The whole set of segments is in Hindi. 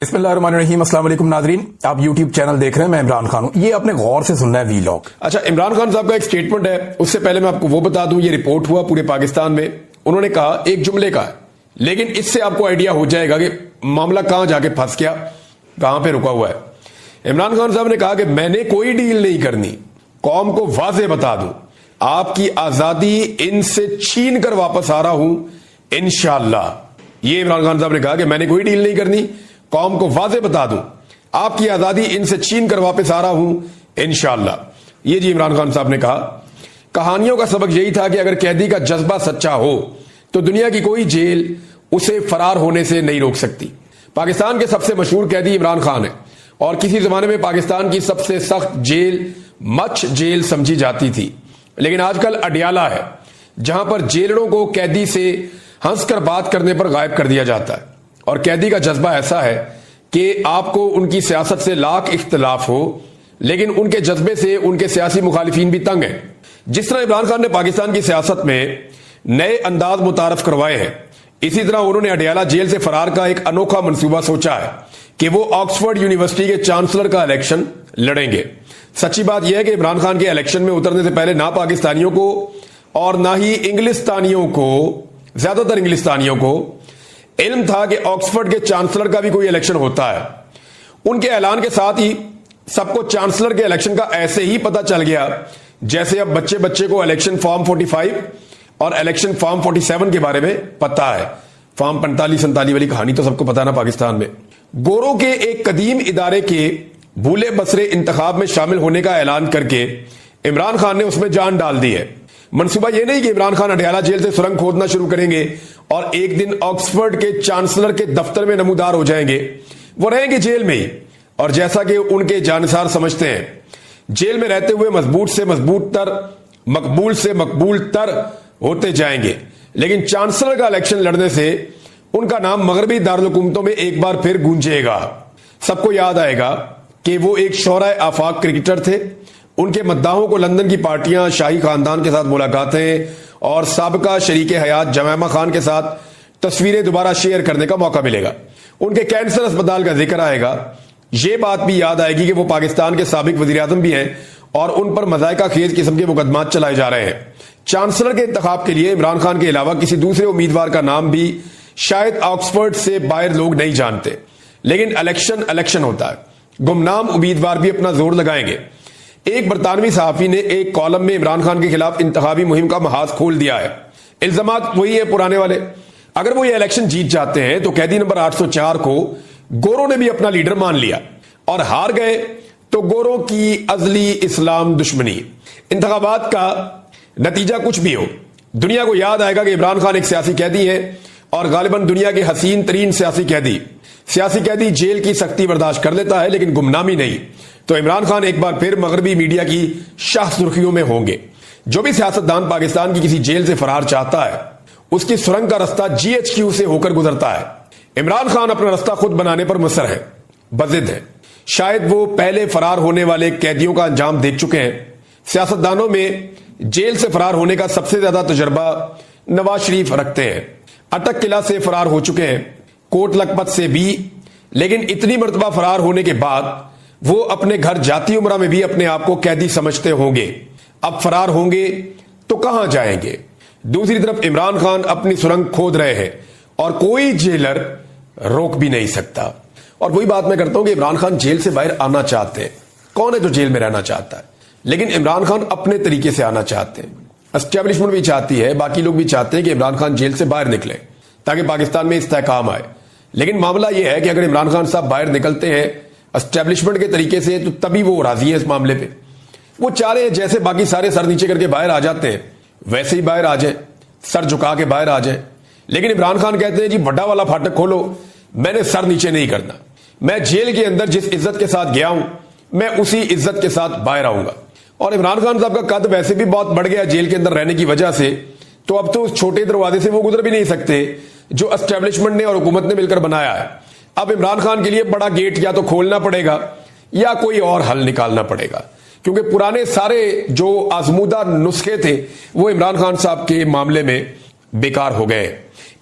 बिस्मिल्लाहिर्रहमानिर्रहीम, अस्सलाम वालेकुम नाज़रीन। आप YouTube चैनल देख रहे हैं, मैं इमरान खान हूं। ये आपने गौर से सुनना है वीलॉग। अच्छा, इमरान खान साहब का एक स्टेटमेंट है, उससे पहले मैं आपको वो बता दूं, ये रिपोर्ट हुआ पूरे पाकिस्तान में। उन्होंने कहा एक जुमले का है, लेकिन इससे आपको आइडिया हो जाएगा कि मामला कहां जाके फंस गया, कहां पे रुका हुआ है। इमरान खान साहब ने कहा कि मैंने कोई डील नहीं करनी, कौम को वाजे बता दूं, आपकी आजादी इनसे छीन कर वापस आ रहा हूं इंशाअल्लाह। ये इमरान खान साहब ने कहा कि मैंने कोई डील नहीं करनी, कौम को वाजे बता दूं, आपकी आजादी इनसे छीन कर वापस आ रहा हूं इंशाअल्लाह। ये जी इमरान खान साहब ने कहा। कहानियों का सबक यही था कि अगर कैदी का जज्बा सच्चा हो तो दुनिया की कोई जेल उसे फरार होने से नहीं रोक सकती। पाकिस्तान के सबसे मशहूर कैदी इमरान खान है और किसी जमाने में पाकिस्तान की सबसे सख्त जेल मच जेल समझी जाती थी, लेकिन आजकल अडियाला है, जहां पर जेलरों को कैदी से हंसकर बात करने पर गायब कर दिया जाता है। और कैदी का जज्बा ऐसा है कि आपको उनकी सियासत से लाख इख्तलाफ हो, लेकिन उनके जज्बे से उनके सियासी मुखालिफिन भी तंग हैं। जिस तरह इमरान खान ने पाकिस्तान की सियासत में नए अंदाज मुतारफ करवाए हैं, इसी तरह उन्होंने अडियाला जेल से फरार का एक अनोखा मंसूबा सोचा है कि वो ऑक्सफोर्ड यूनिवर्सिटी के चांसलर का इलेक्शन लड़ेंगे। सच्ची बात यह है कि इमरान खान के इलेक्शन में उतरने से पहले ना पाकिस्तानियों को और ना ही इंग्लिस्तानियों को, ज्यादातर इंग्लिस्तानियों को इल्म था कि ऑक्सफोर्ड के चांसलर का भी कोई इलेक्शन होता है। उनके ऐलान के साथ ही सबको चांसलर के इलेक्शन का ऐसे ही पता चल गया जैसे अब बच्चे बच्चे को इलेक्शन फॉर्म 45 और इलेक्शन फॉर्म 47 के बारे में पता है। फॉर्म 45-47 वाली कहानी तो सबको पता है ना पाकिस्तान में। गोरों के एक कदीम इदारे के भूले बसरे इंतखाब में शामिल होने का ऐलान करके इमरान खान ने उसमें जान डाल दी है। मंसूबा यह नहीं कि इमरान खान अडियाला जेल से सुरंग खोदना शुरू करेंगे और एक दिन ऑक्सफोर्ड के चांसलर के दफ्तर में नमूदार हो जाएंगे। वो रहेंगे जेल में ही, और जैसा कि उनके जानसार समझते हैं, जेल में रहते हुए मजबूत से मजबूत तर, मकबूल से मकबूल तर होते जाएंगे। लेकिन चांसलर का इलेक्शन लड़ने से उनका नाम मगरबी दारुलहुकूमतों में एक बार फिर गूंजेगा। सबको याद आएगा कि वो एक शौहराए आफाक क्रिकेटर थे। उनके मद्दाहों को लंदन की पार्टियां, शाही खानदान के साथ मुलाकातें और साबका शरीके हयात जमैमा खान के साथ तस्वीरें दोबारा शेयर करने का मौका मिलेगा। उनके कैंसर अस्पताल का जिक्र आएगा। ये बात भी याद आएगी कि वो पाकिस्तान के साबिक वजीर आजम भी हैं और उन पर मजायका खेज किस्म के मुकदमात चलाए जा रहे हैं। चांसलर के इंतखाब के लिए इमरान खान के अलावा किसी दूसरे उम्मीदवार का नाम भी शायद ऑक्सफोर्ड से बाहर लोग नहीं जानते, लेकिन इलेक्शन होता है। गुमनाम उम्मीदवार भी अपना जोर लगाएंगे। एक बरतानवी सहाफी ने एक कॉलम में इमरान खान के खिलाफ इंतखाबी मुहिम का महाज खोल दिया है। इल्जामात वही है पुराने वाले। अगर वो ये इलेक्शन जीत जाते हैं तो कैदी नंबर 804 को गोरों ने भी अपना लीडर मान लिया, और हार गए तो गोरों की अजली इस्लाम दुश्मनी। इंतखाबात का नतीजा कुछ भी हो, दुनिया को याद आएगा कि इमरान खान एक सियासी कैदी है, और गालिबन दुनिया के हसीन तरीन सियासी कैदी जेल की सख्ती बर्दाश्त कर लेता है, लेकिन गुमनामी नहीं। तो इमरान खान एक बार फिर मगरबी मीडिया की शाह सुर्खियों में होंगे। जो भी सियासतदान पाकिस्तान की किसी जेल से फरार चाहता है, उसकी सुरंग का रास्ता GHQ से होकर गुजरता है। इमरान खान अपना रास्ता खुद बनाने पर मुसर है, बजिद है। शायद वो पहले फरार होने वाले कैदियों का अंजाम देख चुके हैं। सियासतदानों में जेल से फरार होने का सबसे ज्यादा तजुर्बा नवाज शरीफ रखते हैं। अटक किला से फरार हो चुके हैं, कोट लखपत से भी, लेकिन इतनी मर्तबा फरार होने के बाद वो अपने घर जाती उम्रा में भी अपने आप को कैदी समझते होंगे। अब फरार होंगे तो कहां जाएंगे? दूसरी तरफ इमरान खान अपनी सुरंग खोद रहे हैं और कोई जेलर रोक भी नहीं सकता। और वही बात मैं करता हूं कि इमरान खान जेल से बाहर आना चाहते हैं। कौन है जो जेल में रहना चाहता है? लेकिन इमरान खान अपने तरीके से आना चाहते हैं। एस्टेब्लिशमेंट भी चाहती है, बाकी लोग भी चाहते हैं कि इमरान खान जेल से बाहर निकले ताकि पाकिस्तान में इस्तेहकाम आए। लेकिन मामला यह है कि अगर इमरान खान साहब बाहर निकलते हैं एस्टेब्लिशमेंट के तरीके से, तो तभी वो राजी है इस मामले पे। वो चाह रहे हैं जैसे बाकी सारे सर नीचे करके बाहर आ जाते हैं, वैसे ही बाहर आ जाए, सर झुका के बाहर आ जाए। लेकिन इमरान खान कहते हैं जी बड़ा वाला फाटक खोलो, मैंने सर नीचे नहीं करना। मैं जेल के अंदर जिस इज्जत के साथ गया हूं, मैं उसी इज्जत के साथ बाहर आऊंगा। और इमरान खान साहब का कद वैसे भी बहुत बढ़ गया जेल के अंदर रहने की वजह से, तो अब तो उस छोटे दरवाजे से वो गुजर भी नहीं सकते जो एस्टेब्लिशमेंट ने और हुकूमत ने मिलकर बनाया है। अब इमरान खान के लिए बड़ा गेट या तो खोलना पड़ेगा या कोई और हल निकालना पड़ेगा, क्योंकि पुराने सारे जो आजमूदा नुस्खे थे वो इमरान खान साहब के मामले में बेकार हो गए।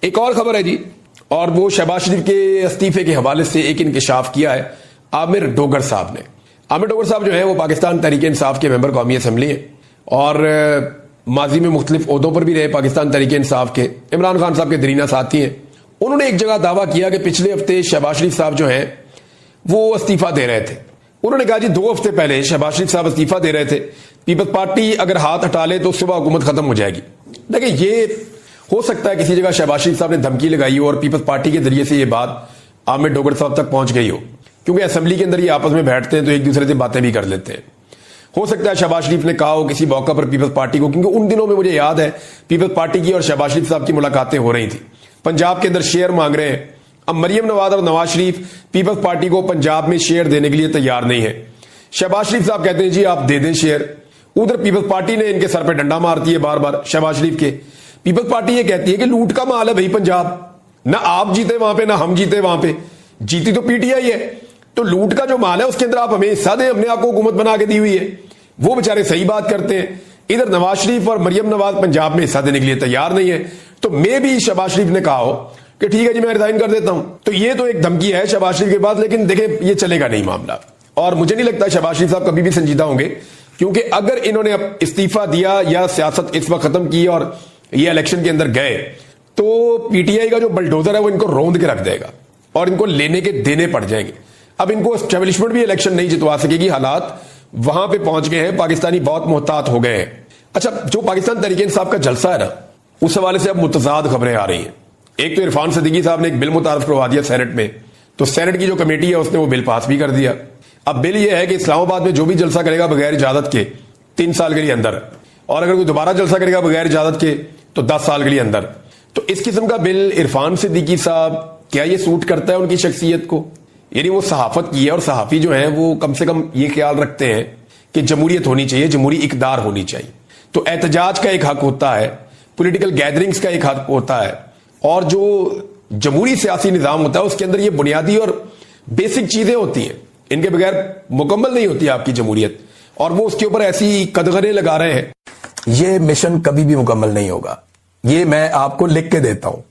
एक और खबर है जी, और वो शहबाज शरीफ के इस्तीफे के हवाले से एक इंकशाफ किया है आमिर डोगर साहब ने। आमिर डोगर साहब जो है वो पाकिस्तान तहरीक इंसाफ के मेंबर कौमी असम्बली हैं और माजी में मुख्तलिफ ओहदों पर भी रहे पाकिस्तान तहरीक इंसाफ के। इमरान खान साहब के दरीना साथी हैं। उन्होंने एक जगह दावा किया कि पिछले हफ्ते शहबाज शरीफ साहब जो हैं वो इस्तीफा दे रहे थे। उन्होंने कहा जी 2 हफ्ते पहले शहबाज शरीफ साहब इस्तीफा दे रहे थे, पीपल्स पार्टी अगर हाथ हटा ले तो सुबह हुकूमत खत्म हो जाएगी। देखिए ये हो सकता है किसी जगह शहबाज शरीफ साहब ने धमकी लगाई हो और पीपल्स पार्टी के जरिए से ये बात आमिर डोगर साहब तक पहुंच गई हो, क्योंकि असेंबली के अंदर ये आपस में बैठते हैं तो एक दूसरे से बातें भी कर लेते हैं। हो सकता है शहबाज शरीफ ने कहा हो किसी मौका पर पीपल्स पार्टी को, क्योंकि उन दिनों में मुझे याद है पीपल्स पार्टी की और शहबाज शरीफ साहब की मुलाकातें हो रही थी। पंजाब के अंदर शेयर मांग रहे हैं। अब मरियम नवाज और नवाज शरीफ पीपल्स पार्टी को पंजाब में शेयर देने के लिए तैयार नहीं है। शहबाज शरीफ साहब कहते हैं जी आप दे दें शेयर। उधर पीपल्स पार्टी ने इनके सर पे डंडा मारती है बार बार शहबाज शरीफ के। पीपल्स पार्टी ये कहती है कि लूट का माल है भाई पंजाब, ना आप जीते वहां पे ना हम जीते वहां पे, जीती तो पीटीआई है, तो लूट का जो माल है उसके अंदर आप हमें हिस्सा दें, हमने आपको हुकूमत बना के दी हुई है। वो बेचारे सही बात करते हैं। इधर नवाज शरीफ और मरियम नवाज पंजाब में हिस्सा देने के लिए तैयार नहीं है। तो मे भी शहबाज शरीफ ने कहा हो कि ठीक है जी मैं रिजाइन कर देता हूं। तो ये तो एक धमकी है शहबाज शरीफ के पास, लेकिन देखें ये चलेगा नहीं मामला। और मुझे नहीं लगता शहबाज शरीफ साहब कभी भी संजीदा होंगे, क्योंकि अगर इन्होंने अब इस्तीफा दिया या सियासत इस वक्त खत्म की और ये इलेक्शन के अंदर गए तो पीटीआई का जो बलडोजर है वो इनको रौंद के रख देगा और इनको लेने के देने पड़ जाएंगे। अब इनको एस्टेब्लिशमेंट भी इलेक्शन नहीं जितवा सकेगी। हालात वहां पे पहुंच गए हैं, पाकिस्तानी बहुत मोहतात हो गए हैं। अच्छा, जो पाकिस्तान तहरीक इंसाफ का जलसा है ना, उस हवाले से अब मुतजाद खबरें आ रही हैं। एक तो इरफान सिद्दीकी साहब ने एक बिल मुतारफ करवा दिया सेनेट में, तो सेनेट की जो कमेटी है उसने वो बिल पास भी कर दिया। अब बिल ये है कि इस्लामाबाद में जो भी जलसा करेगा बगैर इजाजत के 3 साल के लिए अंदर, और अगर कोई दोबारा जलसा करेगा बगैर इजाजत के तो 10 साल के लिए अंदर। तो इस किस्म का बिल इरफान सिद्दीकी साहब, क्या ये सूट करता है उनकी शख्सियत को? यानी वो सहाफत की है और सहाफी जो है वो कम से कम ये ख्याल रखते हैं कि जमहूरियत होनी चाहिए, जमहूरी इकदार होनी चाहिए। तो एहतजाज का एक हक होता है, पॉलिटिकल गैदरिंग्स का एक हक होता है, और जो जमहूरी सियासी निजाम होता है उसके अंदर ये बुनियादी और बेसिक चीजें होती हैं। इनके बगैर मुकम्मल नहीं होती आपकी जमहूरियत, और वो उसके ऊपर ऐसी कदगरे लगा रहे हैं। ये मिशन कभी भी मुकम्मल नहीं होगा, ये मैं आपको लिख के देता हूं।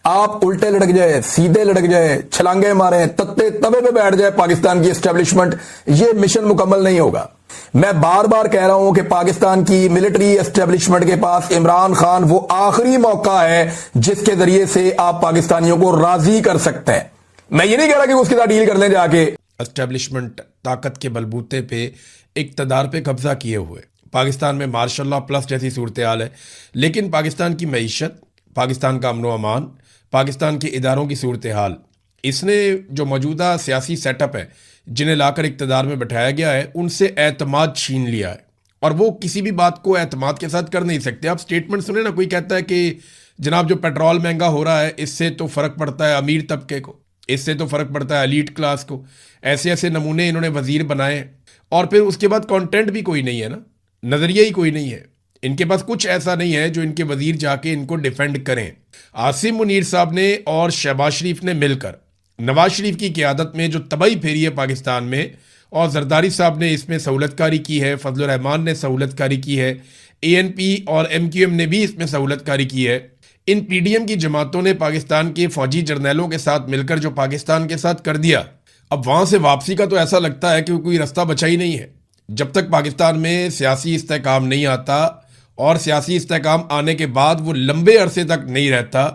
आप उल्टे लटक जाए, सीधे लटक जाए, छलांगे मारे, तत्ते तवे पे बैठ जाए पाकिस्तान की एस्टेब्लिशमेंट, ये मिशन मुकम्मल नहीं होगा। मैं बार बार कह रहा हूं कि पाकिस्तान की मिलिट्री एस्टेब्लिशमेंट के पास इमरान खान वो आखिरी मौका है जिसके जरिए से आप पाकिस्तानियों को राजी कर सकते हैं। मैं ये नहीं कह रहा कि उसके साथ डील कर लें जाके। एस्टेब्लिशमेंट ताकत के बलबूते पे इक्तदार पे कब्जा किए हुए पाकिस्तान में मार्शल लॉ प्लस जैसी सूरत हाल है, लेकिन पाकिस्तान की मईशत, पाकिस्तान का अमन व अमान, पाकिस्तान के इदारों की सूरत हाल, इसने जो मौजूदा सियासी सेटअप है जिन्हें लाकर इक्तदार में बैठाया गया है उनसे एतमाद छीन लिया है, और वो किसी भी बात को एतमाद के साथ कर नहीं सकते। आप स्टेटमेंट सुने ना, कोई कहता है कि जनाब जो पेट्रोल महंगा हो रहा है इससे तो फ़र्क पड़ता है अमीर तबके को, इससे तो फ़र्क पड़ता है एलीट क्लास को। ऐसे ऐसे नमूने इन्होंने वजीर बनाए, और फिर उसके बाद कंटेंट भी कोई नहीं है ना, नज़रिया ही कोई नहीं है। इनके पास कुछ ऐसा नहीं है जो इनके वजीर जाके इनको डिफेंड करें। आसिम मुनीर साहब ने और शहबाज शरीफ ने मिलकर नवाज शरीफ की क़यादत में जो तबाही फेरी है पाकिस्तान में, और जरदारी साहब ने इसमें सहूलतकारी की है, फजलुर रहमान ने सहूलतकारी की है, ANP और MQM ने भी इसमें सहूलतकारी की है। इन PDM की जमातों ने पाकिस्तान के फौजी जर्नैलों के साथ मिलकर जो पाकिस्तान के साथ कर दिया, अब वहाँ से वापसी का तो ऐसा लगता है कि कोई रास्ता बचा ही नहीं है। जब तक पाकिस्तान में सियासी इस्तेहकाम नहीं आता, और सियासी इस्तेहकाम आने के बाद वो लंबे अरसे तक नहीं रहता,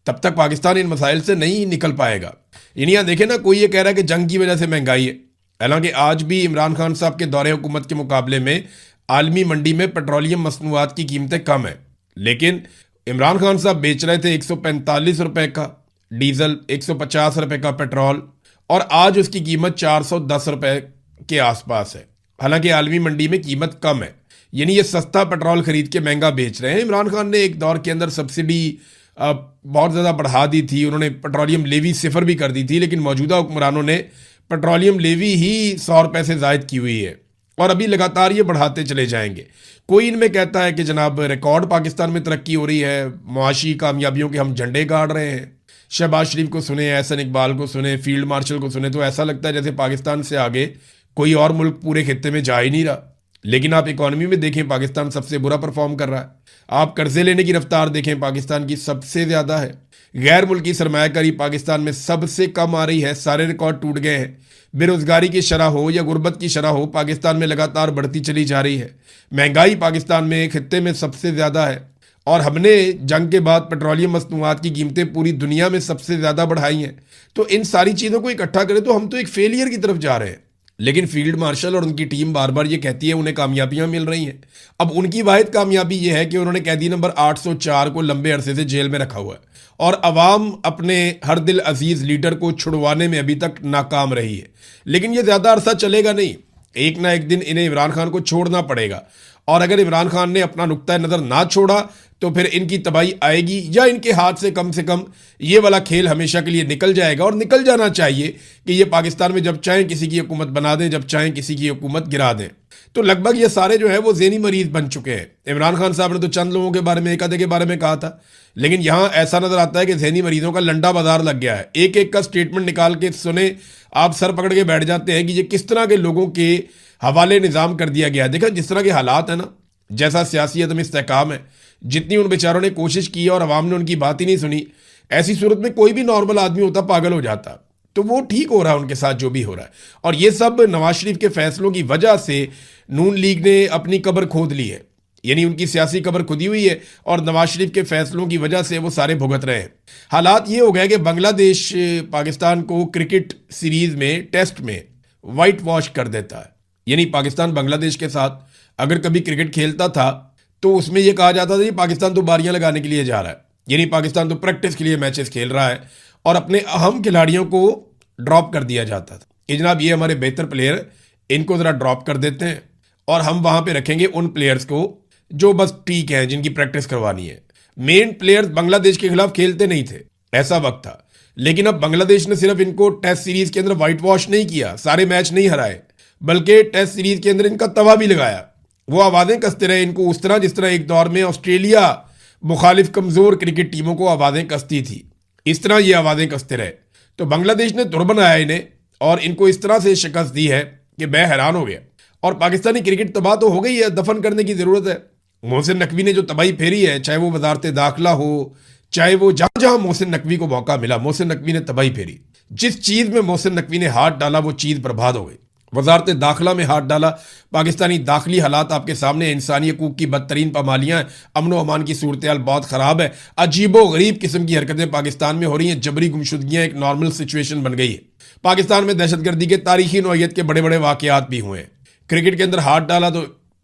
तब तक पाकिस्तान इन मसाइल से नहीं निकल पाएगा। यानी यहाँ देखें ना, कोई ये कह रहा है कि जंग की वजह से महंगाई है, हालांकि आज भी इमरान खान साहब के दौरे हुकूमत के मुकाबले में आलमी मंडी में पेट्रोलियम मसनूआत की कीमतें कम है, लेकिन इमरान खान साहब बेच रहे थे 145 रुपए का डीजल, 150 रुपए का पेट्रोल, और आज उसकी कीमत 410 रुपए के आसपास है। हालांकि आलमी मंडी में कीमत कम है, यानी ये सस्ता पेट्रोल खरीद के महंगा बेच रहे हैं। इमरान खान ने एक दौर के अंदर सब्सिडी बहुत ज़्यादा बढ़ा दी थी, उन्होंने पेट्रोलियम लेवी सिफर भी कर दी थी, लेकिन मौजूदा हुक्मरानों ने पेट्रोलियम लेवी ही 100 रुपये से ज़ायद की हुई है, और अभी लगातार ये बढ़ाते चले जाएंगे। कोई इनमें कहता है कि जनाब रिकॉर्ड पाकिस्तान में तरक्की हो रही है, मुआशी कामयाबियों के हम झंडे गाड़ रहे हैं। शहबाज शरीफ को सुने, एहसन इकबाल को सुने, फील्ड मार्शल को सुने, तो ऐसा लगता है जैसे पाकिस्तान से आगे कोई और मुल्क पूरे खित्ते में जा ही नहीं रहा। लेकिन आप इकोनॉमी में देखें पाकिस्तान सबसे बुरा परफॉर्म कर रहा है। आप कर्जे लेने की रफ्तार देखें पाकिस्तान की सबसे ज्यादा है। गैर मुल्की सरमायाकारी पाकिस्तान में सबसे कम आ रही है, सारे रिकॉर्ड टूट गए हैं। बेरोजगारी की शरह हो या गुर्बत की शरह हो, पाकिस्तान में लगातार बढ़ती चली जा रही है। महंगाई पाकिस्तान में खित्ते में सबसे ज्यादा है और हमने जंग के बाद पेट्रोलियम मसनूआत की कीमतें पूरी दुनिया में सबसे ज्यादा बढ़ाई हैं। तो इन सारी चीजों को इकट्ठा करें तो हम तो एक फेलियर की तरफ जा रहे हैं। लेकिन फील्ड मार्शल और उनकी टीम बार बार ये कहती है उन्हें कामयाबियां मिल रही हैं। अब उनकी वाहिद कामयाबी ये है कि उन्होंने कैदी नंबर 804 को लंबे अरसे से जेल में रखा हुआ है और अवाम अपने हर दिल अजीज लीडर को छुड़वाने में अभी तक नाकाम रही है। लेकिन ये ज्यादा अरसा चलेगा नहीं, एक ना एक दिन इन्हें इमरान खान को छोड़ना पड़ेगा और अगर इमरान खान ने अपना नुक्ता नजर ना छोड़ा तो फिर इनकी तबाही आएगी या इनके हाथ से कम ये वाला खेल हमेशा के लिए निकल जाएगा। और निकल जाना चाहिए कि ये पाकिस्तान में जब चाहें किसी की हुकूमत बना दें, जब चाहें किसी की हुकूमत गिरा दें। तो लगभग ये सारे जो है वो ज़हनी मरीज बन चुके हैं। इमरान खान साहब ने तो चंद लोगों के बारे में, एक आधे के बारे में कहा था, लेकिन यहां ऐसा नजर आता है कि ज़हनी मरीजों का लंडा बाजार लग गया है। एक एक का स्टेटमेंट निकाल के सुने, आप सर पकड़ के बैठ जाते हैं कि ये किस तरह के लोगों के हवाले निज़ाम कर दिया गया है। देखा जिस तरह के हालात है ना, जैसा सियासी अदम इस्तेहकाम है, जितनी उन बेचारों ने कोशिश की और अवाम ने उनकी बात ही नहीं सुनी, ऐसी सूरत में कोई भी नॉर्मल आदमी होता पागल हो जाता। तो वो ठीक हो रहा है उनके साथ जो भी हो रहा है। और ये सब नवाज शरीफ के फैसलों की वजह से नून लीग ने अपनी कब्र खोद ली है, यानी उनकी सियासी कब्र खुदी हुई है और नवाज शरीफ के फैसलों की वजह से वो सारे भुगत रहे हैं। हालात ये हो गए कि बांग्लादेश पाकिस्तान को क्रिकेट सीरीज में, टेस्ट में वाइट वॉश कर देता है। यानी पाकिस्तान बांग्लादेश के साथ अगर कभी क्रिकेट खेलता था तो उसमें यह कहा जाता था कि पाकिस्तान तो बारियां लगाने के लिए जा रहा है, यानी पाकिस्तान तो प्रैक्टिस के लिए मैचेस खेल रहा है और अपने अहम खिलाड़ियों को ड्रॉप कर दिया जाता था कि जनाब ये हमारे बेहतर प्लेयर, इनको जरा ड्रॉप कर देते हैं और हम वहां पे रखेंगे उन प्लेयर्स को जो बस ठीक है, जिनकी प्रैक्टिस करवानी है। मेन प्लेयर्स बांग्लादेश के खिलाफ खेलते नहीं थे, ऐसा वक्त था। लेकिन अब बांग्लादेश ने सिर्फ इनको टेस्ट सीरीज के अंदर व्हाइट वॉश नहीं किया, सारे मैच नहीं हराए, बल्कि टेस्ट सीरीज के अंदर इनका तवा भी लगाया। वो आवाजें कसते रहे इनको उस तरह जिस तरह एक दौर में ऑस्ट्रेलिया मुखालिफ कमजोर क्रिकेट टीमों को आवाजें कसती थी, इस तरह ये आवाजें कसते रहे। तो बांग्लादेश ने तुर बनाया इन्हें और इनको इस तरह से शिकस्त दी है कि मैं हैरान हो गया। और पाकिस्तानी क्रिकेट तबाह तो हो गई है, दफन करने की जरूरत है। मोहसिन नकवी ने जो तबाही फेरी है, चाहे वो वजारत दाखिला हो, चाहे वो जहां जहां मोहसिन नकवी को मौका मिला, मोहसिन नकवी ने तबाही फेरी। जिस चीज में मोहसिन नकवी ने हाथ डाला वो चीज बर्बाद हो गई। वजारत दाखिला में हाथ डाला, पाकिस्तानी दाखिली हालात आपके सामने, इंसानी हकूक की बदतरीन पामालियां हैं, अमन व अमान की सूरत हाल बहुत खराब है, अजीबो गरीब किस्म की हरकतें पाकिस्तान में हो रही हैं, जबरी गुमशुदगियां एक नॉर्मल सिचुएशन बन गई है। पाकिस्तान में दहशतगर्दी के तारीखी नौयत के बड़े बड़े वाकयात भी हुए हैं। क्रिकेट के अंदर हाथ डाला तो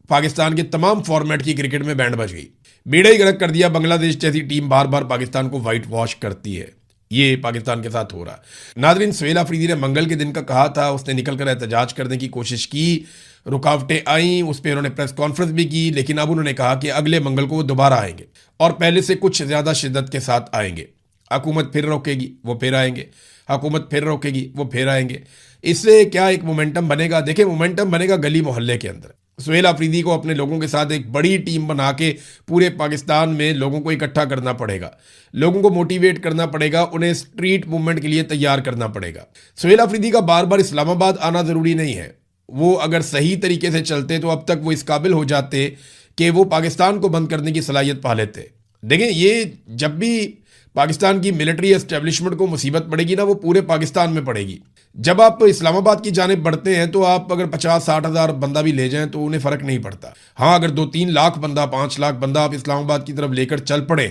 पाकिस्तान के तमाम फॉर्मेट की क्रिकेट में बैंड बज गई। बेड़ा ही गर्क कर दिया। बांग्लादेश जैसी टीम बार बार पाकिस्तान को व्हाइट वॉश करती है, ये पाकिस्तान के साथ हो रहा है। नादरीन, सुहेल अफरीदी ने मंगल के दिन का कहा था, उसने निकलकर एहतजाज करने की कोशिश की, रुकावटें आई, उस पर उन्होंने प्रेस कॉन्फ्रेंस भी की, लेकिन अब उन्होंने कहा कि अगले मंगल को वो दोबारा आएंगे और पहले से कुछ ज्यादा शिद्दत के साथ आएंगे। हुकूमत फिर रोकेगी, वो फिर आएंगे, हुकूमत फिर रोकेगी, वो फिर आएंगे। इससे क्या एक मोमेंटम बनेगा? देखिए, मोमेंटम बनेगा गली मोहल्ले के अंदर। सुहेल अफरीदी को अपने लोगों के साथ एक बड़ी टीम बना के पूरे पाकिस्तान में लोगों को इकट्ठा करना पड़ेगा, लोगों को मोटिवेट करना पड़ेगा, उन्हें स्ट्रीट मूवमेंट के लिए तैयार करना पड़ेगा। सुहेल अफरीदी का बार बार इस्लामाबाद आना जरूरी नहीं है। वो अगर सही तरीके से चलते तो अब तक वो इस काबिल हो जाते कि वो पाकिस्तान को बंद करने की सलाहियत पा लेते। देखें, ये जब भी पाकिस्तान की मिलिट्री एस्टेब्लिशमेंट को मुसीबत पड़ेगी ना, वो पूरे पाकिस्तान में पड़ेगी। जब आप इस्लामाबाद की जानिब बढ़ते हैं तो आप अगर 50-60 हज़ार बंदा भी ले जाएं तो उन्हें फर्क नहीं पड़ता। हाँ, अगर 2-3 लाख बंदा, 5 लाख बंदा आप इस्लामाबाद की तरफ लेकर चल पड़े,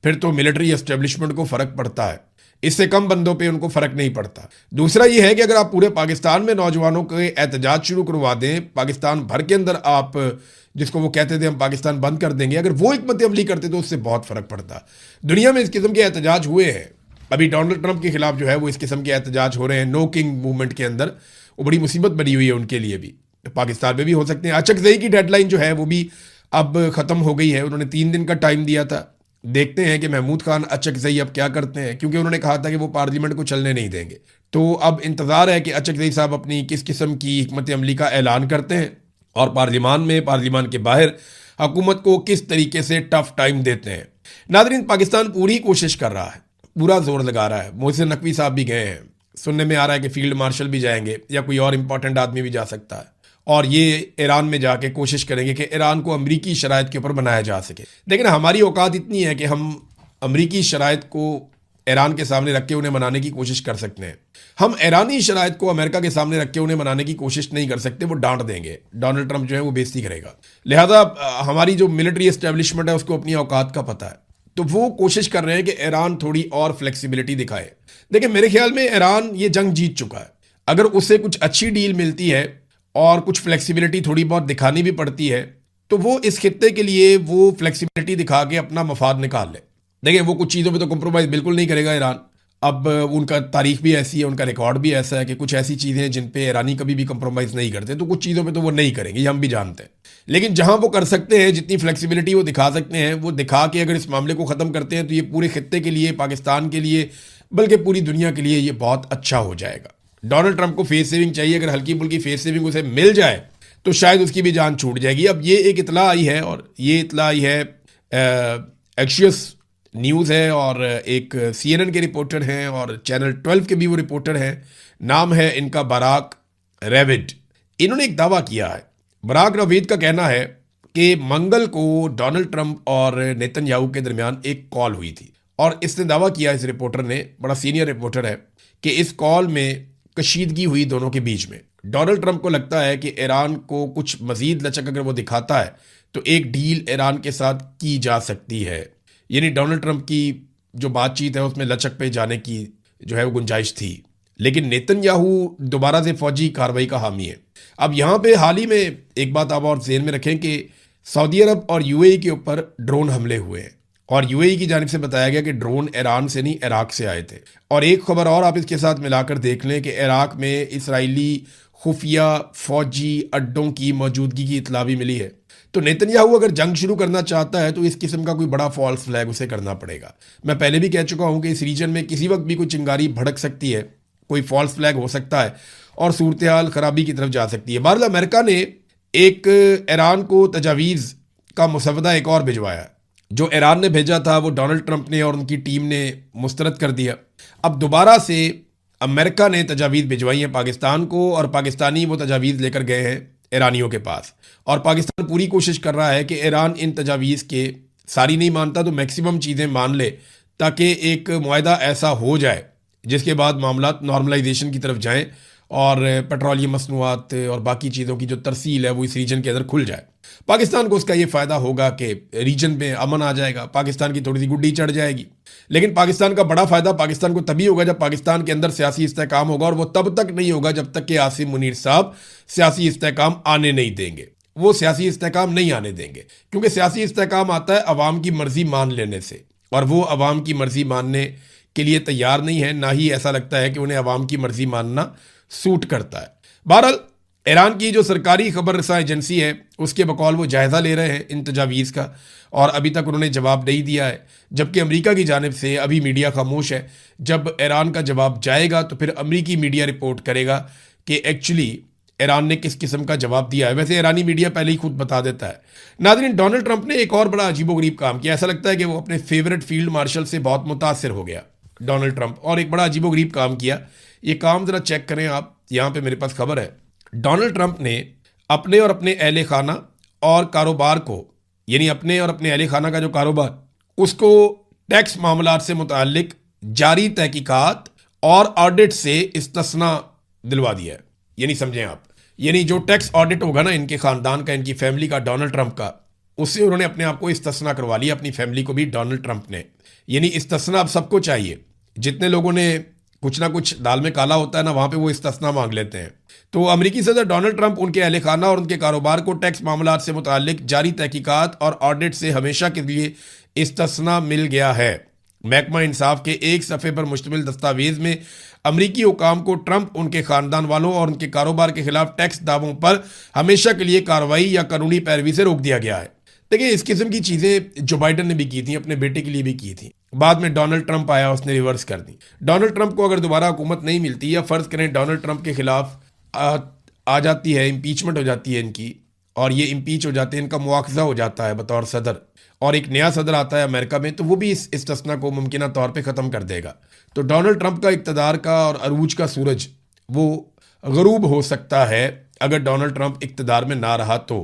फिर तो मिलिट्री एस्टेब्लिशमेंट को फर्क पड़ता है। इससे कम बंदों पे उनको फर्क नहीं पड़ता। दूसरा ये है कि अगर आप पूरे पाकिस्तान में नौजवानों के एहतजाज शुरू करवा दें, पाकिस्तान भर के अंदर आप जिसको वो कहते थे हम पाकिस्तान बंद कर देंगे, अगर वो हिकमत अमली करते तो उससे बहुत फर्क पड़ता। दुनिया में इस किस्म के एहतजाज हुए हैं। अभी डोनाल्ड ट्रंप के खिलाफ जो है वो इस किस्म के एहतजाज हो रहे हैं, नो किंग मूवमेंट के अंदर। वो बड़ी मुसीबत बनी हुई है उनके लिए भी, पाकिस्तान में भी हो सकते हैं। अचकजई की डेडलाइन जो है वो भी अब खत्म हो गई है। उन्होंने 3 दिन का टाइम दिया था। देखते हैं कि महमूद खान अचकजई अब क्या करते हैं, क्योंकि उन्होंने कहा था कि वो पार्लियामेंट को चलने नहीं देंगे। तो अब इंतजार है कि अचकजई साहब अपनी किस किस्म की हिकमत अमली का ऐलान करते हैं और पार्लियामान में, पार्लियामान के बाहर हुकूमत को किस तरीके से टफ टाइम देते हैं। नादरीन, पाकिस्तान पूरी कोशिश कर रहा है, पूरा जोर लगा रहा है। मोहसिन नकवी साहब भी गए हैं, सुनने में आ रहा है कि फील्ड मार्शल भी जाएंगे या कोई और इंपॉर्टेंट आदमी भी जा सकता है। और ये ईरान में जाके कोशिश करेंगे कि ईरान को अमरीकी शराइत के ऊपर बनाया जा सके। लेकिन हमारी औकात इतनी है कि हम अमरीकी शराइत को ईरान के सामने रख के उन्हें मनाने की कोशिश कर सकते हैं। हम ईरानी शराइत को अमेरिका के सामने रख के उन्हें मनाने की कोशिश नहीं कर सकते, वो डांट देंगे। डोनाल्ड ट्रंप जो है वो बेइज्जती करेगा। लिहाजा हमारी जो मिलिट्री एस्टेब्लिशमेंट है उसको अपनी औकात का पता है, तो वो कोशिश कर रहे हैं कि ईरान थोड़ी और फ्लेक्सिबिलिटी दिखाए। देखिए, मेरे ख्याल में ईरान ये जंग जीत चुका है। अगर उसे कुछ अच्छी डील मिलती है और कुछ फ्लेक्सिबिलिटी थोड़ी बहुत दिखानी भी पड़ती है, तो वो इस खित्ते के लिए वो फ्लेक्सिबिलिटी दिखा के अपना मफाद निकाल ले। देखिए, वो कुछ चीज़ों पे तो कॉम्प्रोमाइज़ बिल्कुल नहीं करेगा ईरान। अब उनका तारीख भी ऐसी है, उनका रिकॉर्ड भी ऐसा है कि कुछ ऐसी चीज़ें हैं जिन पे ईरानी कभी भी कॉम्प्रोमाइज़ नहीं करते, तो कुछ चीज़ों पे तो वो नहीं करेंगे, ये हम भी जानते हैं। लेकिन जहां वो कर सकते हैं, जितनी फ्लेक्सिबिलिटी वो दिखा सकते हैं, वो दिखा के अगर इस मामले को ख़त्म करते हैं तो ये पूरे खित्ते के लिए, पाकिस्तान के लिए, बल्कि पूरी दुनिया के लिए ये बहुत अच्छा हो जाएगा। डोनाल्ड ट्रंप को फेस सेविंग चाहिए, अगर हल्की फुल्की फेस सेविंग उसे मिल जाए तो शायद उसकी भी जान छूट जाएगी। अब ये एक इतला आई है, और ये इतला आई है, एक्शियस न्यूज़ है, और एक CNN के रिपोर्टर हैं और चैनल 12 के भी वो रिपोर्टर हैं। नाम है इनका बराक रेविड। इन्होंने एक दावा किया है। बराक रेविड का कहना है कि मंगल को डोनाल्ड ट्रंप और नेतन्याहू के दरमियान एक कॉल हुई थी, और इसने दावा किया, इस रिपोर्टर ने, बड़ा सीनियर रिपोर्टर है, कि इस कॉल में कशीदगी हुई दोनों के बीच में। डोनाल्ड ट्रंप को लगता है कि ईरान को कुछ मजीद लचक अगर वो दिखाता है तो एक डील ईरान के साथ की जा सकती है। यानी डोनाल्ड ट्रंप की जो बातचीत है उसमें लचक पे जाने की जो है वो गुंजाइश थी। लेकिन नेतन्याहू दोबारा से फौजी कार्रवाई का हामी है। अब यहाँ पे हाल ही में एक बात आप और ज़हन में रखें कि सऊदी अरब और UAE के ऊपर ड्रोन हमले हुए हैं, और UAE की जानिब से बताया गया कि ड्रोन ईरान से नहीं, इराक से आए थे। और एक खबर और आप इसके साथ मिलाकर देख लें कि इराक में इसराइली खुफिया फौजी अड्डों की मौजूदगी की इतला भी मिली है। तो नेतन्याहू अगर जंग शुरू करना चाहता है तो इस किस्म का कोई बड़ा फॉल्स फ्लैग उसे करना पड़ेगा। मैं पहले भी कह चुका हूं कि इस रीजन में किसी वक्त भी कोई चिंगारी भड़क सकती है, कोई फॉल्स फ्लैग हो सकता है और सूरत हाल खराबी की तरफ जा सकती है। बहरहाल अमेरिका ने एक ईरान को तजावीज़ का मुसवदा एक और भिजवाया। जो ईरान ने भेजा था वो डोनाल्ड ट्रंप ने और उनकी टीम ने मुस्तरद कर दिया। अब दोबारा से अमेरिका ने तजावीज़ भिजवाई हैं पाकिस्तान को, और पाकिस्तानी वो तजावीज़ लेकर गए हैं ईरानियों के पास। और पाकिस्तान पूरी कोशिश कर रहा है कि ईरान इन तजावीज़ के सारी नहीं मानता तो मैक्सिमम चीज़ें मान ले, ताकि एक मुआहदा ऐसा हो जाए जिसके बाद मामला नॉर्मलाइजेशन की तरफ जाएं और पेट्रोलियम मसनूआत और बाकी चीज़ों की जो तरसील है वो इस रीजन के अंदर खुल जाए। पाकिस्तान को उसका ये फ़ायदा होगा कि रीजन में अमन आ जाएगा, पाकिस्तान की थोड़ी सी गुड्डी चढ़ जाएगी। लेकिन पाकिस्तान का बड़ा फ़ायदा पाकिस्तान को तभी होगा जब पाकिस्तान के अंदर सियासी इस्तेहकाम होगा, और वो तब तक नहीं होगा जब तक कि आसिम मुनीर साहब सियासी इस्तेहकाम आने नहीं देंगे। वो सियासी इस्तेहकाम नहीं आने देंगे, क्योंकि सियासी इस्तेहकाम आता है अवाम की मर्जी मान लेने से, और वो अवाम की मर्जी मानने के लिए तैयार नहीं है, ना ही ऐसा लगता है कि उन्हें अवाम की मर्जी मानना सूट करता है। बहरहाल ईरान की जो सरकारी खबर रसा एजेंसी है उसके बकौल वो जायज़ा ले रहे हैं इन तजावीज़ का, और अभी तक उन्होंने जवाब नहीं दिया है। जबकि अमेरिका की जानिब से अभी मीडिया खामोश है। जब ईरान का जवाब जाएगा तो फिर अमेरिकी मीडिया रिपोर्ट करेगा कि एक्चुअली ईरान ने किस किस्म का जवाब दिया है। वैसे ईरानी मीडिया पहले ही खुद बता देता है। नाज़रीन, डोनाल्ड ट्रंप ने एक और बड़ा अजीबोगरीब काम किया। ऐसा लगता है कि वो अपने फेवरेट फील्ड मार्शल से बहुत मुतासिर हो गया डोनाल्ड ट्रंप, और एक बड़ा अजीबोगरीब काम किया। ये काम ज़रा चेक करें आप, यहाँ पे मेरे पास खबर है। डोनाल्ड ट्रंप ने अपने और अपने अहले खाना और कारोबार को, यानी अपने और अपने अहले खाना का जो कारोबार, उसको टैक्स मामलात से मुताल्लिक जारी तहकीकात और ऑडिट से इस्तिस्ना दिलवा दिया है। यानी समझें आप, यानी जो टैक्स ऑडिट होगा ना इनके ख़ानदान का, इनकी फैमिली का, डोनाल्ड ट्रंप का, उससे उन्होंने अपने आप को इस्तिस्ना करवा लिया, अपनी फैमिली को भी डोनाल्ड ट्रंप ने। यानी इस्तिस्ना अब सबको चाहिए। जितने लोगों ने कुछ ना कुछ दाल में काला होता है ना, वहाँ पे वो इस्तिस्ना मांग लेते हैं। तो अमेरिकी सदर डोनाल्ड ट्रंप उनके अहले खाना और उनके कारोबार को टैक्स मामलात से मुताल्लिक जारी तहकीकात और ऑडिट से हमेशा के लिए इस्तिस्ना मिल गया है। महकमा इंसाफ के एक सफ़े पर मुश्तमिल दस्तावेज में अमरीकी हुकाम को ट्रंप, उनके ख़ानदान वालों और उनके कारोबार के खिलाफ टैक्स दावों पर हमेशा के लिए कार्रवाई या कानूनी पैरवी से रोक दिया गया है। देखिए, इस किस्म की चीज़ें जो बाइडन ने भी की थी, अपने बेटे के लिए भी की थी। बाद में डोनाल्ड ट्रंप आया, उसने रिवर्स कर दी। डोनाल्ड ट्रंप को अगर दोबारा हुकूमत नहीं मिलती, या फ़र्ज़ करें डोनाल्ड ट्रंप के खिलाफ आ जाती है, इम्पीचमेंट हो जाती है इनकी, और ये इम्पीच हो जाते हैं, इनका मुआवजा हो जाता है बतौर सदर, और एक नया सदर आता है अमेरिका में, तो वो भी इस इस्तिस्ना को मुमकिन तौर पे ख़त्म कर देगा। तो डोनाल्ड ट्रंप का इक़्तिदार का और अरूज का सूरज वो गरूब हो सकता है अगर डोनाल्ड ट्रंप इक्तदार में ना रहा तो।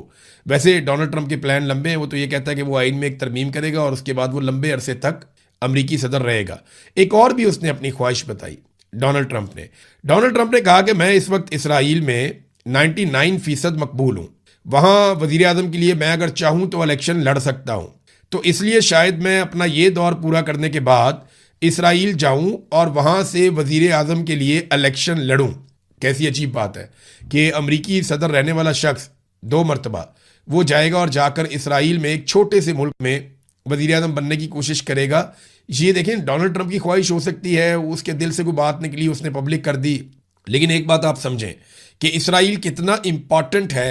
वैसे डोनाल्ड ट्रंप के प्लान लंबे हैं, वो तो ये कहता है कि वो आइन में एक तरमीम करेगा और उसके बाद वो लंबे अरसे तक अमरीकी सदर रहेगा। एक और भी उसने अपनी ख्वाहिश बताई डोनाल्ड ट्रंप ने कहा कि मैं इस वक्त इसराइल में 99% मकबूल हूं, वहां वजीर आजम के लिए मैं अगर चाहूं तो इलेक्शन लड़ सकता हूं, तो इसलिए शायद मैं अपना ये दौर पूरा करने के बाद इसराइल जाऊं और वहां से वजीर आजम के लिए इलेक्शन लड़ूं। कैसी अजीब बात है कि अमरीकी सदर रहने वाला शख्स 2 मरतबा वो जाएगा और जाकर इसराइल में एक छोटे से मुल्क में वजीर आजम बनने की कोशिश करेगा। ये देखें, डोनाल्ड ट्रंप की ख्वाहिश हो सकती है, उसके दिल से कोई बात निकली, उसने पब्लिक कर दी, लेकिन एक बात आप समझें कि इसराइल कितना इंपॉर्टेंट है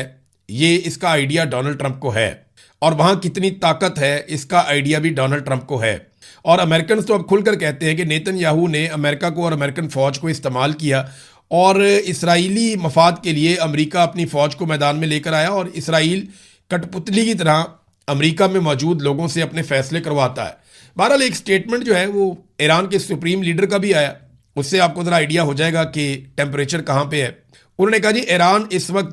ये इसका आइडिया डोनाल्ड ट्रंप को है, और वहां कितनी ताकत है इसका आइडिया भी डोनाल्ड ट्रंप को है। और अमेरिकन तो अब खुलकर कहते हैं कि नेतन्याहू ने अमेरिका को और अमेरिकन फौज को इस्तेमाल किया और इसराइली मफाद के लिए अमेरिका अपनी फौज को मैदान में लेकर आया और इसराइल कठपुतली की तरह अमेरिका में मौजूद लोगों से अपने फैसले करवाता है। बहरहाल एक स्टेटमेंट जो है वो ईरान के सुप्रीम लीडर का भी आया, उससे आपको जरा आइडिया हो जाएगा कि टेम्परेचर कहाँ पे है। उन्होंने कहा जी ईरान इस वक्त